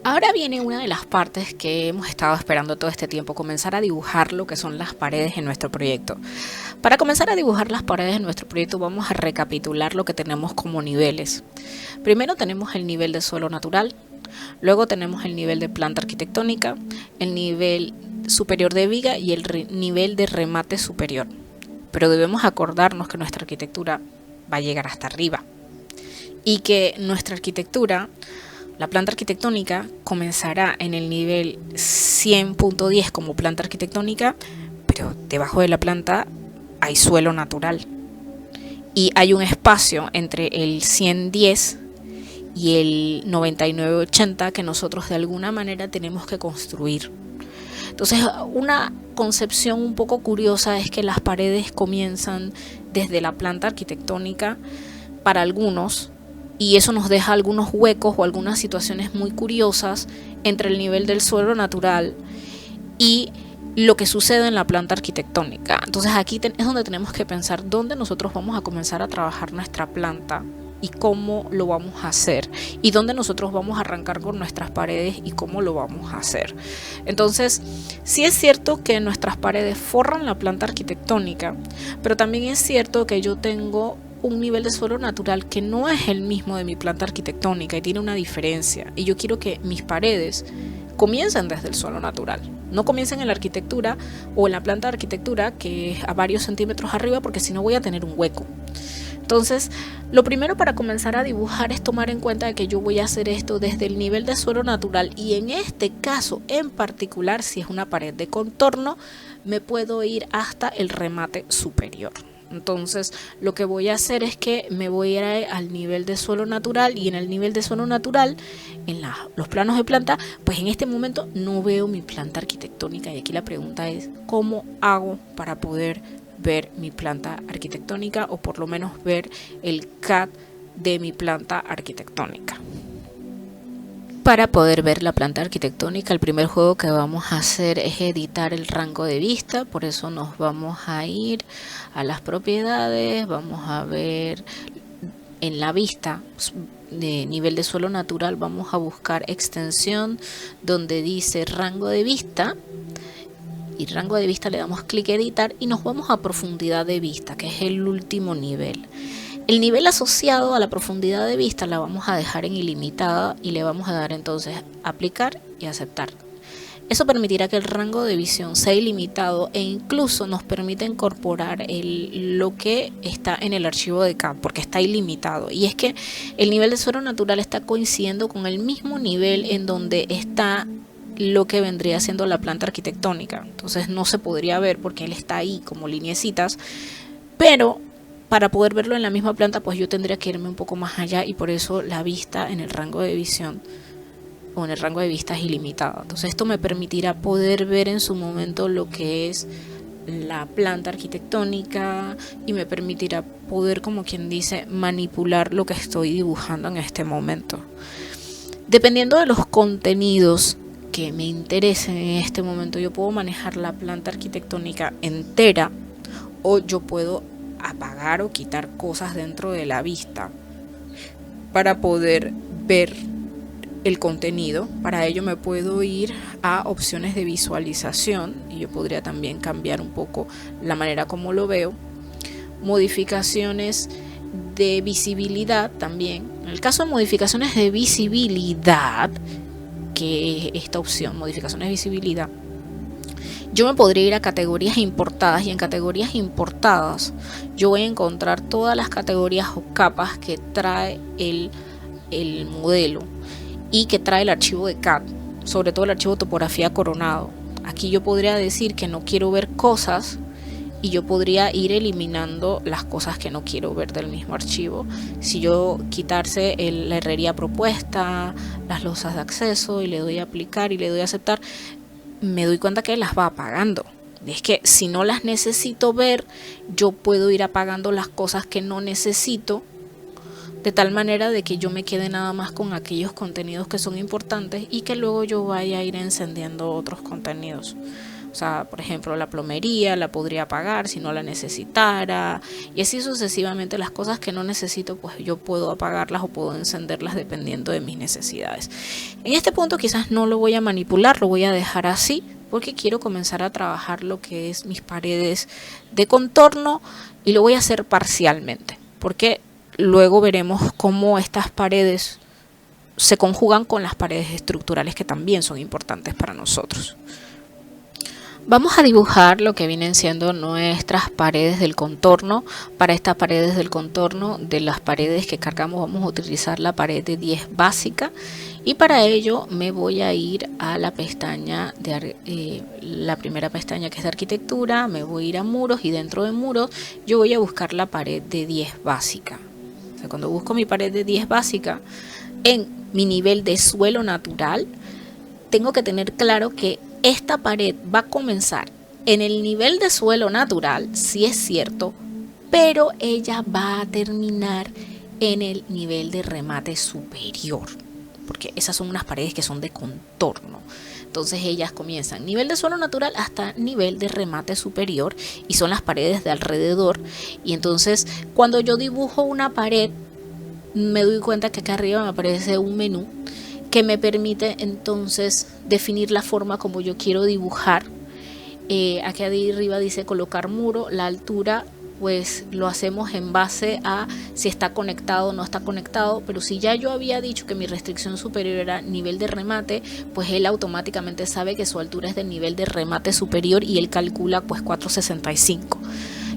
Ahora viene una de las partes que hemos estado esperando todo este tiempo, comenzar a dibujar lo que son las paredes en nuestro proyecto. Para comenzar a dibujar las paredes en nuestro proyecto vamos a recapitular lo que tenemos como niveles. Primero tenemos el nivel de suelo natural, luego tenemos el nivel de planta arquitectónica, el nivel superior de viga y el nivel de remate superior. Pero debemos acordarnos que nuestra arquitectura va a llegar hasta arriba y que nuestra arquitectura, la planta arquitectónica, comenzará en el nivel 100.10 como planta arquitectónica, pero debajo de la planta hay suelo natural y hay un espacio entre el 110 y el 9980 que nosotros de alguna manera tenemos que construir. Entonces, una concepción un poco curiosa es que las paredes comienzan desde la planta arquitectónica para algunos, y eso nos deja algunos huecos o algunas situaciones muy curiosas entre el nivel del suelo natural y lo que sucede en la planta arquitectónica. Entonces aquí es donde tenemos que pensar dónde nosotros vamos a comenzar a trabajar nuestra planta y cómo lo vamos a hacer, y dónde nosotros vamos a arrancar con nuestras paredes y cómo lo vamos a hacer. Entonces, sí es cierto que nuestras paredes forran la planta arquitectónica, pero también es cierto que yo tengo un nivel de suelo natural que no es el mismo de mi planta arquitectónica y tiene una diferencia, y yo quiero que mis paredes comiencen desde el suelo natural, no comiencen en la arquitectura o en la planta de arquitectura que es a varios centímetros arriba, porque si no voy a tener un hueco. Entonces, lo primero para comenzar a dibujar es tomar en cuenta que yo voy a hacer esto desde el nivel de suelo natural, y en este caso en particular, si es una pared de contorno, me puedo ir hasta el remate superior. Entonces, lo que voy a hacer es que me voy a ir al nivel de suelo natural, y en el nivel de suelo natural, en los planos de planta, pues en este momento no veo mi planta arquitectónica, y aquí la pregunta es, ¿cómo hago para poder ver mi planta arquitectónica, o por lo menos ver el CAD de mi planta arquitectónica? Para poder ver la planta arquitectónica, el primer juego que vamos a hacer es editar el rango de vista. Por eso nos vamos a ir a las propiedades, vamos a ver en la vista de nivel de suelo natural, vamos a buscar extensión donde dice rango de vista, y rango de vista le damos clic editar y nos vamos a profundidad de vista, que es el último nivel. El nivel asociado a la profundidad de vista la vamos a dejar en ilimitada, y le vamos a dar entonces aplicar y aceptar. Eso permitirá que el rango de visión sea ilimitado, e incluso nos permite incorporar lo que está en el archivo de CAD, porque está ilimitado. Y es que el nivel de suelo natural está coincidiendo con el mismo nivel en donde está lo que vendría siendo la planta arquitectónica. Entonces no se podría ver porque él está ahí como lineecitas, pero para poder verlo en la misma planta, pues yo tendría que irme un poco más allá, y por eso la vista en el rango de visión o en el rango de vista es ilimitada. Entonces esto me permitirá poder ver en su momento lo que es la planta arquitectónica, y me permitirá poder, como quien dice, manipular lo que estoy dibujando en este momento. Dependiendo de los contenidos que me interesen en este momento, yo puedo manejar la planta arquitectónica entera, o yo puedo apagar o quitar cosas dentro de la vista para poder ver el contenido. Para ello me puedo ir a opciones de visualización, y yo podría también cambiar un poco la manera como lo veo. Modificaciones de visibilidad también. En el caso de modificaciones de visibilidad, que es esta opción, modificaciones de visibilidad, yo me podría ir a categorías importadas, y en categorías importadas yo voy a encontrar todas las categorías o capas que trae el modelo y que trae el archivo de CAD, sobre todo el archivo topografía coronado. Aquí yo podría decir que no quiero ver cosas, y yo podría ir eliminando las cosas que no quiero ver del mismo archivo. Si yo quitarse la herrería propuesta, las losas de acceso, y le doy a aplicar y le doy a aceptar, me doy cuenta que las va apagando. Es que si no las necesito ver, yo puedo ir apagando las cosas que no necesito, de tal manera de que yo me quede nada más con aquellos contenidos que son importantes, y que luego yo vaya a ir encendiendo otros contenidos. O sea, por ejemplo, la plomería la podría apagar si no la necesitara, y así sucesivamente. Las cosas que no necesito, pues yo puedo apagarlas o puedo encenderlas dependiendo de mis necesidades. En este punto quizás no lo voy a manipular, lo voy a dejar así, porque quiero comenzar a trabajar lo que es mis paredes de contorno, y lo voy a hacer parcialmente, porque luego veremos cómo estas paredes se conjugan con las paredes estructurales, que también son importantes para nosotros. Vamos a dibujar lo que vienen siendo nuestras paredes del contorno. Para estas paredes del contorno, de las paredes que cargamos, vamos a utilizar la pared de 10 básica, y para ello me voy a ir a la pestaña la primera pestaña, que es de arquitectura. Me voy a ir a muros, y dentro de muros yo voy a buscar la pared de 10 básica. O sea, cuando busco mi pared de 10 básica en mi nivel de suelo natural, tengo que tener claro que esta pared va a comenzar en el nivel de suelo natural, sí es cierto, pero ella va a terminar en el nivel de remate superior, porque esas son unas paredes que son de contorno. Entonces ellas comienzan nivel de suelo natural hasta nivel de remate superior, y son las paredes de alrededor. Y entonces cuando yo dibujo una pared, me doy cuenta que acá arriba me aparece un menú que me permite entonces definir la forma como yo quiero dibujar. Aquí arriba dice colocar muro. La altura pues lo hacemos en base a si está conectado o no está conectado, pero si ya yo había dicho que mi restricción superior era nivel de remate, pues él automáticamente sabe que su altura es del nivel de remate superior, y él calcula pues 465.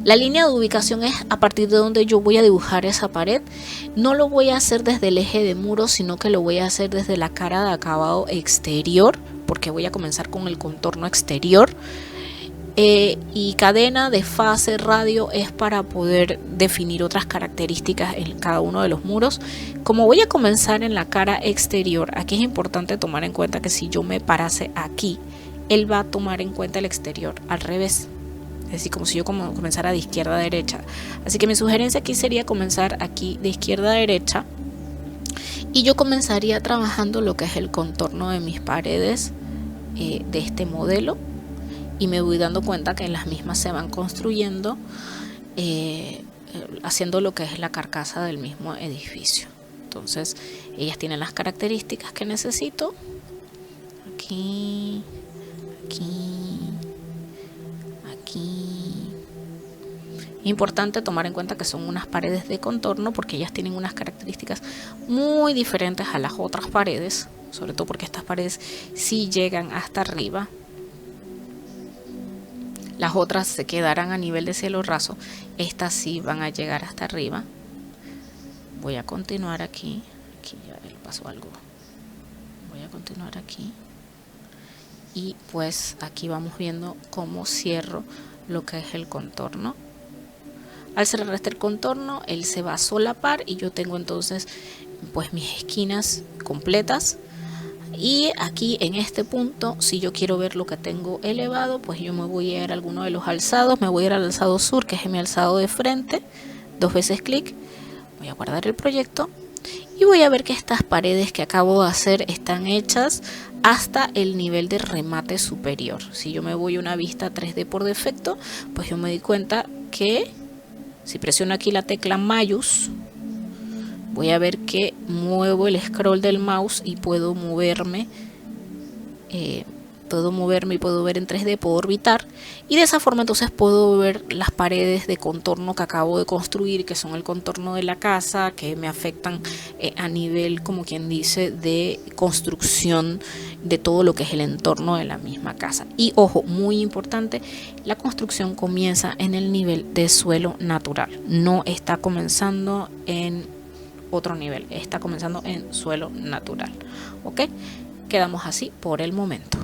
La línea de ubicación es a partir de donde yo voy a dibujar esa pared. No lo voy a hacer desde el eje de muro, sino que lo voy a hacer desde la cara de acabado exterior, porque voy a comenzar con el contorno exterior. Y cadena, desfase, radio es para poder definir otras características en cada uno de los muros. Como voy a comenzar en la cara exterior, aquí es importante tomar en cuenta que si yo me parase aquí, él va a tomar en cuenta el exterior al revés. Es decir, como si yo comenzara de izquierda a derecha. Así que mi sugerencia aquí sería comenzar aquí de izquierda a derecha, y yo comenzaría trabajando lo que es el contorno de mis paredes de este modelo, y me voy dando cuenta que las mismas se van construyendo haciendo lo que es la carcasa del mismo edificio. Entonces ellas tienen las características que necesito. Aquí, importante tomar en cuenta que son unas paredes de contorno, porque ellas tienen unas características muy diferentes a las otras paredes, sobre todo porque estas paredes sí llegan hasta arriba. Las otras se quedarán a nivel de cielo raso, estas sí van a llegar hasta arriba. Voy a continuar aquí ya le pasó algo. Voy a continuar aquí, y pues aquí vamos viendo cómo cierro lo que es el contorno. Al cerrar este contorno, él se va a solapar, y yo tengo entonces pues mis esquinas completas. Y aquí en este punto, si yo quiero ver lo que tengo elevado, pues yo me voy a ir a alguno de los alzados. Me voy a ir al alzado sur, que es mi alzado de frente. 2 veces clic. Voy a guardar el proyecto, y voy a ver que estas paredes que acabo de hacer están hechas hasta el nivel de remate superior. Si yo me voy a una vista 3D por defecto, pues yo me doy cuenta que si presiono aquí la tecla Mayus, voy a ver que muevo el scroll del mouse y puedo moverme y puedo ver en 3D, puedo orbitar, y de esa forma entonces puedo ver las paredes de contorno que acabo de construir, que son el contorno de la casa, que me afectan a nivel, como quien dice, de construcción de todo lo que es el entorno de la misma casa. Y ojo, muy importante, la construcción comienza en el nivel de suelo natural, no está comenzando en otro nivel, está comenzando en suelo natural. ¿Ok? Quedamos así por el momento.